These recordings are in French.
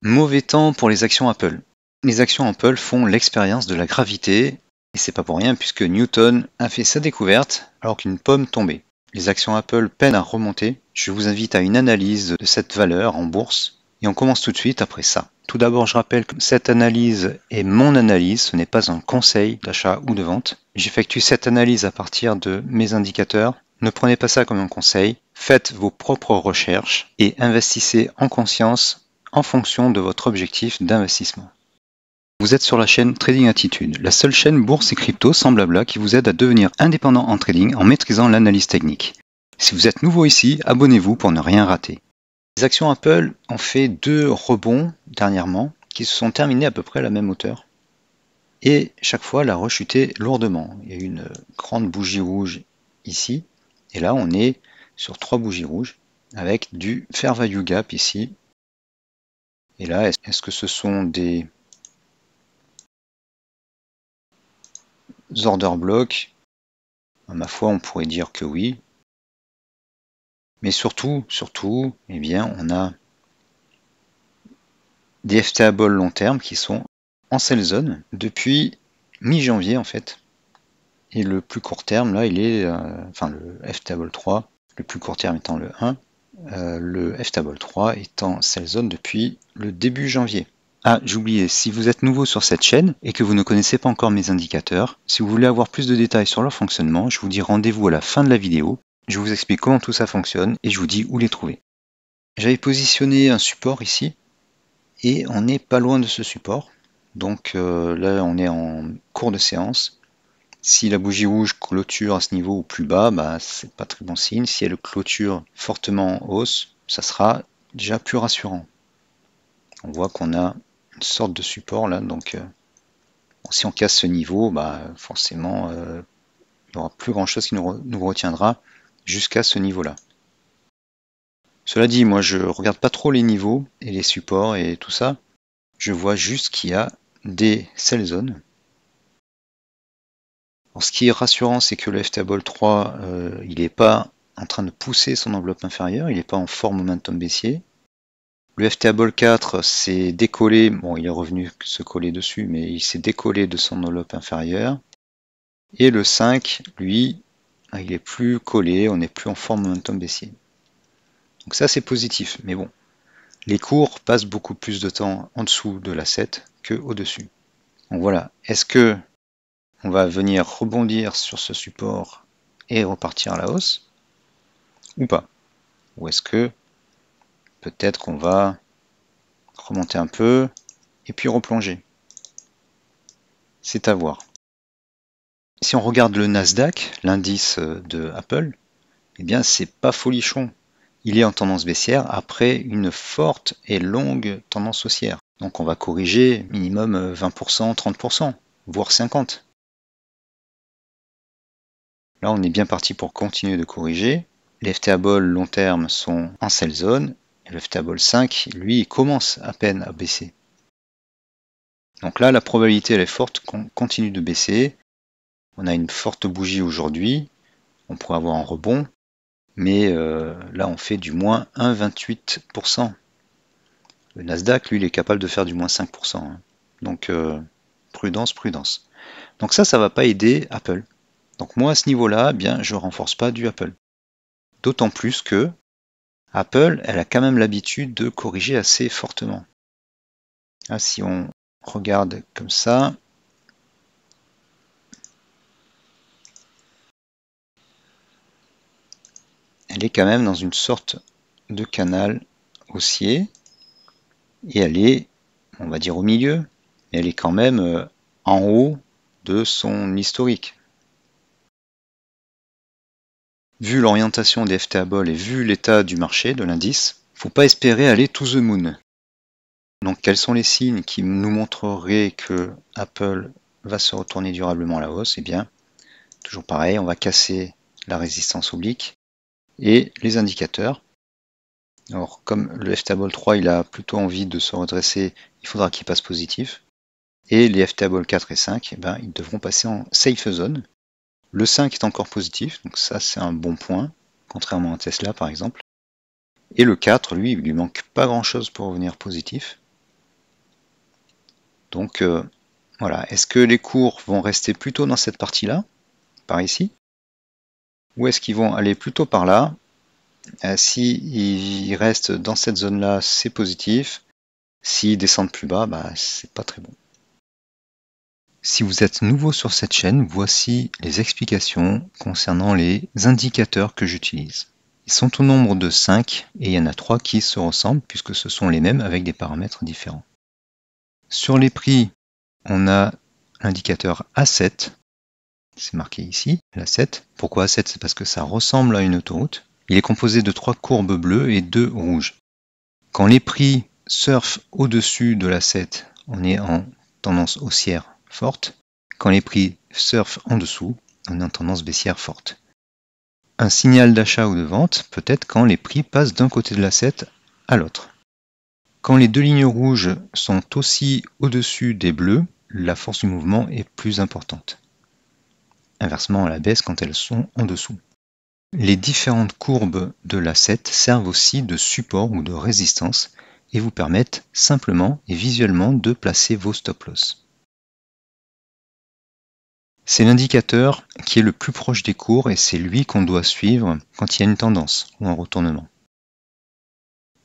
Mauvais temps pour les actions Apple. Les actions Apple font l'expérience de la gravité, et c'est pas pour rien puisque Newton a fait sa découverte alors qu'une pomme tombait. Les actions Apple peinent à remonter. Je vous invite à une analyse de cette valeur en bourse, et on commence tout de suite après ça. Tout d'abord, je rappelle que cette analyse est mon analyse, ce n'est pas un conseil d'achat ou de vente. J'effectue cette analyse à partir de mes indicateurs. Ne prenez pas ça comme un conseil, faites vos propres recherches et investissez en conscience en fonction de votre objectif d'investissement. Vous êtes sur la chaîne Trading Attitude, la seule chaîne bourse et crypto sans blabla qui vous aide à devenir indépendant en trading en maîtrisant l'analyse technique. Si vous êtes nouveau ici, abonnez-vous pour ne rien rater. Les actions Apple ont fait 2 rebonds dernièrement qui se sont terminés à peu près à la même hauteur. Et chaque fois, elle a rechuté lourdement. Il y a eu une grande bougie rouge ici. Et là, on est sur 3 bougies rouges avec du Fair Value Gap ici. Et là, est-ce que ce sont des order blocks? À ma foi, on pourrait dire que oui. Mais surtout, eh bien, on a des FTable long terme qui sont en sell zone depuis mi-janvier en fait. Et le plus court terme, là, il est, le FTable 3, le plus court terme étant le 1, le FTable 3 est en sell zone depuis le début janvier. Ah, j'oubliais, si vous êtes nouveau sur cette chaîne et que vous ne connaissez pas encore mes indicateurs, si vous voulez avoir plus de détails sur leur fonctionnement, je vous dis rendez-vous à la fin de la vidéo. Je vous explique comment tout ça fonctionne et je vous dis où les trouver. J'avais positionné un support ici et on n'est pas loin de ce support. Donc là, on est en cours de séance. Si la bougie rouge clôture à ce niveau ou plus bas, c'est pas très bon signe. Si elle clôture fortement en hausse, ça sera déjà plus rassurant. On voit qu'on a une sorte de support là, donc si on casse ce niveau, forcément il n'y aura plus grand chose qui nous retiendra jusqu'à ce niveau là. Cela dit, moi je regarde pas trop les niveaux et les supports et tout ça, je vois juste qu'il y a des sell zones. Alors, ce qui est rassurant, c'est que le FTable 3, il n'est pas en train de pousser son enveloppe inférieure, il n'est pas en fort momentum baissier. Le FTable 4 s'est décollé, bon il est revenu se coller dessus, mais il s'est décollé de son enveloppe inférieure. Et le 5, lui, il est plus collé, on n'est plus en fort momentum baissier. Donc ça c'est positif, mais bon, les cours passent beaucoup plus de temps en dessous de la 7 que au-dessus. Donc voilà, est-ce que on va venir rebondir sur ce support et repartir à la hausse ou pas? Ou est-ce que peut-être qu'on va remonter un peu et puis replonger? C'est à voir. Si on regarde le Nasdaq, l'indice de Apple, eh bien c'est pas folichon. Il est en tendance baissière après une forte et longue tendance haussière. Donc on va corriger minimum 20%, 30%, voire 50%. Là on est bien parti pour continuer de corriger. Les FTable long terme sont en sell zone. Et le FTable 5, lui, il commence à peine à baisser. Donc là, la probabilité elle est forte qu'on continue de baisser. On a une forte bougie aujourd'hui. On pourrait avoir un rebond. Mais là, on fait du moins 1,28%. Le Nasdaq, lui, il est capable de faire du moins 5%. Hein. Donc, prudence, prudence. Donc ça ne va pas aider Apple. Donc moi, à ce niveau-là, bien, je ne renforce pas du Apple. D'autant plus que Apple, elle a quand même l'habitude de corriger assez fortement. Là, si on regarde comme ça, elle est quand même dans une sorte de canal haussier. Et elle est, on va dire au milieu, mais elle est quand même en haut de son historique. Vu l'orientation des FTable et vu l'état du marché de l'indice, il ne faut pas espérer aller to the moon. Donc quels sont les signes qui nous montreraient que Apple va se retourner durablement à la hausse? Eh bien, toujours pareil, on va casser la résistance oblique et les indicateurs. Alors comme le FTable 3 il a plutôt envie de se redresser, il faudra qu'il passe positif. Et les FTable 4 et 5, eh ben, ils devront passer en safe zone. Le 5 est encore positif, donc ça c'est un bon point, contrairement à Tesla par exemple. Et le 4, lui, il lui manque pas grand chose pour revenir positif. Donc voilà, est-ce que les cours vont rester plutôt dans cette partie-là, par ici, ou est-ce qu'ils vont aller plutôt par là? S'ils restent dans cette zone-là, c'est positif. S'ils descendent plus bas, c'est pas très bon. Si vous êtes nouveau sur cette chaîne, voici les explications concernant les indicateurs que j'utilise. Ils sont au nombre de 5 et il y en a 3 qui se ressemblent puisque ce sont les mêmes avec des paramètres différents. Sur les prix, on a l'indicateur A7, c'est marqué ici, l'A7. Pourquoi A7? C'est parce que ça ressemble à une autoroute. Il est composé de 3 courbes bleues et 2 rouges. Quand les prix surfent au-dessus de l'A7, on est en tendance haussière forte. Quand les prix surfent en dessous, on est en tendance baissière forte. Un signal d'achat ou de vente peut être quand les prix passent d'un côté de l'A7 à l'autre. Quand les deux lignes rouges sont aussi au-dessus des bleus, la force du mouvement est plus importante. Inversement à la baisse quand elles sont en dessous. Les différentes courbes de l'A7 servent aussi de support ou de résistance et vous permettent simplement et visuellement de placer vos stop-loss. C'est l'indicateur qui est le plus proche des cours et c'est lui qu'on doit suivre quand il y a une tendance ou un retournement.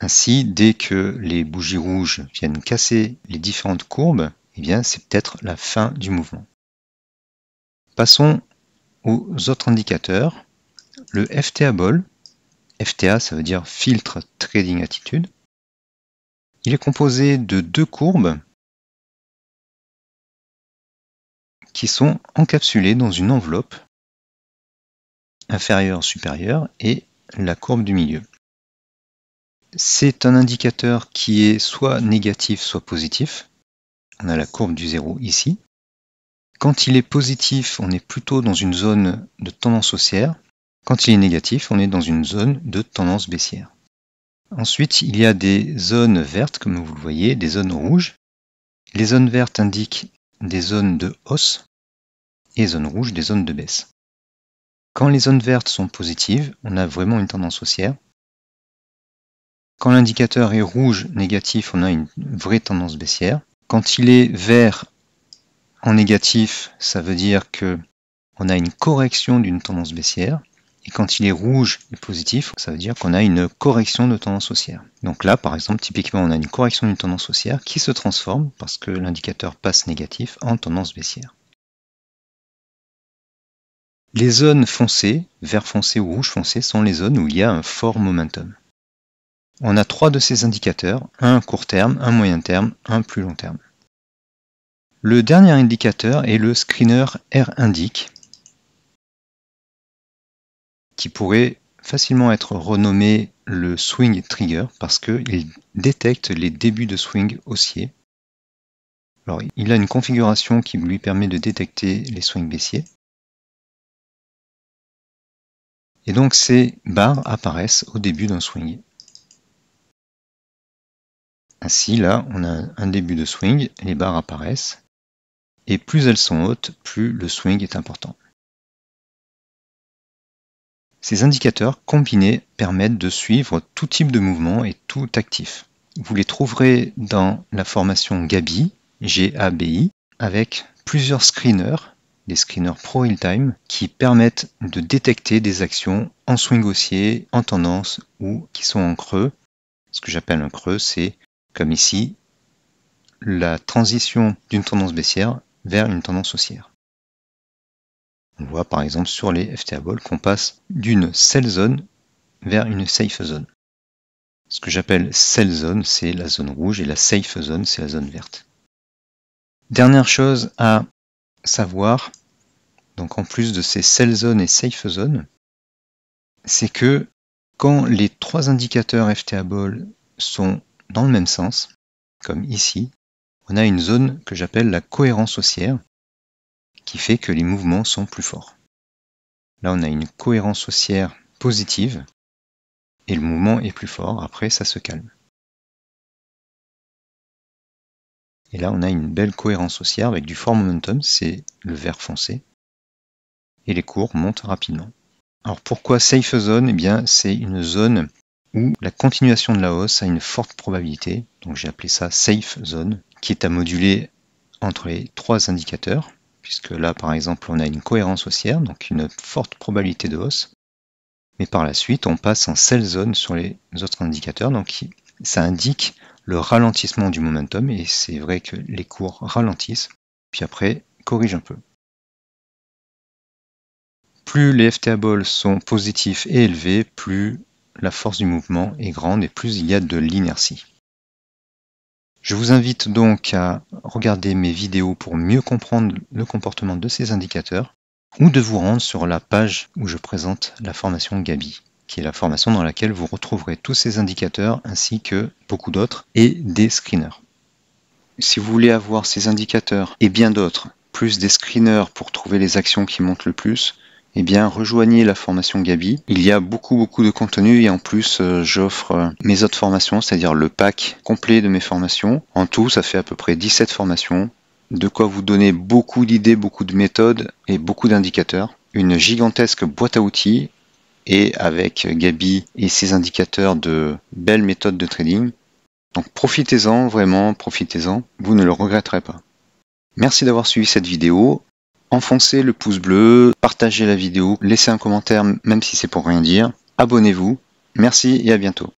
Ainsi, dès que les bougies rouges viennent casser les différentes courbes, c'est peut-être la fin du mouvement. Passons aux autres indicateurs. Le FTA Ball, FTA ça veut dire Filtre Trading Attitude. Il est composé de 2 courbes qui sont encapsulées dans une enveloppe inférieure-supérieure et la courbe du milieu. C'est un indicateur qui est soit négatif, soit positif. On a la courbe du 0 ici. Quand il est positif, on est plutôt dans une zone de tendance haussière. Quand il est négatif, on est dans une zone de tendance baissière. Ensuite, il y a des zones vertes, comme vous le voyez, des zones rouges. Les zones vertes indiquent des zones de hausse et zones rouges des zones de baisse. Quand les zones vertes sont positives, on a vraiment une tendance haussière. Quand l'indicateur est rouge négatif, on a une vraie tendance baissière. Quand il est vert en négatif, ça veut dire qu'on a une correction d'une tendance baissière. Et quand il est rouge et positif, ça veut dire qu'on a une correction de tendance haussière. Donc là, par exemple, typiquement, on a une correction d'une tendance haussière qui se transforme, parce que l'indicateur passe négatif, en tendance baissière. Les zones foncées, vert foncé ou rouge foncé, sont les zones où il y a un fort momentum. On a 3 de ces indicateurs, un court terme, un moyen terme, un plus long terme. Le dernier indicateur est le screener R-Indic, qui pourrait facilement être renommé le swing trigger parce qu'il détecte les débuts de swing haussier. Alors, il a une configuration qui lui permet de détecter les swings baissiers. Et donc ces barres apparaissent au début d'un swing. Ainsi, là, on a un début de swing, les barres apparaissent, et plus elles sont hautes, plus le swing est important. Ces indicateurs combinés permettent de suivre tout type de mouvement et tout actif. Vous les trouverez dans la formation Gabi, G-A-B-I, avec plusieurs screeners, des screeners pro real-time, qui permettent de détecter des actions en swing haussier, en tendance ou qui sont en creux. Ce que j'appelle un creux, c'est, comme ici, la transition d'une tendance baissière vers une tendance haussière. On voit par exemple sur les FTA Ball qu'on passe d'une sell zone vers une safe zone. Ce que j'appelle sell zone, c'est la zone rouge et la safe zone, c'est la zone verte. Dernière chose à savoir, donc en plus de ces sell zone et safe zone, c'est que quand les 3 indicateurs FTA Ball sont dans le même sens, comme ici, on a une zone que j'appelle la cohérence haussière, qui fait que les mouvements sont plus forts. Là, on a une cohérence haussière positive, et le mouvement est plus fort, après ça se calme. Et là, on a une belle cohérence haussière avec du fort momentum, c'est le vert foncé, et les cours montent rapidement. Alors pourquoi safe zone? Eh bien, c'est une zone où la continuation de la hausse a une forte probabilité, donc j'ai appelé ça safe zone, qui est à moduler entre les 3 indicateurs, puisque là par exemple on a une cohérence haussière, donc une forte probabilité de hausse. Mais par la suite on passe en sell zone sur les autres indicateurs, donc ça indique le ralentissement du momentum, et c'est vrai que les cours ralentissent, puis après corrigent un peu. Plus les FTables sont positifs et élevés, plus la force du mouvement est grande et plus il y a de l'inertie. Je vous invite donc à regarder mes vidéos pour mieux comprendre le comportement de ces indicateurs, ou de vous rendre sur la page où je présente la formation Gabi, qui est la formation dans laquelle vous retrouverez tous ces indicateurs ainsi que beaucoup d'autres et des screeners. Si vous voulez avoir ces indicateurs et bien d'autres, plus des screeners pour trouver les actions qui montent le plus, eh bien rejoignez la formation Gabi. Il y a beaucoup de contenu et en plus j'offre mes autres formations, c'est-à-dire le pack complet de mes formations. En tout, ça fait à peu près 17 formations, de quoi vous donner beaucoup d'idées, beaucoup de méthodes et beaucoup d'indicateurs. Une gigantesque boîte à outils et avec Gabi et ses indicateurs de belles méthodes de trading. Donc profitez-en, vraiment, profitez-en, vous ne le regretterez pas. Merci d'avoir suivi cette vidéo. Enfoncez le pouce bleu, partagez la vidéo, laissez un commentaire même si c'est pour rien dire. Abonnez-vous. Merci et à bientôt.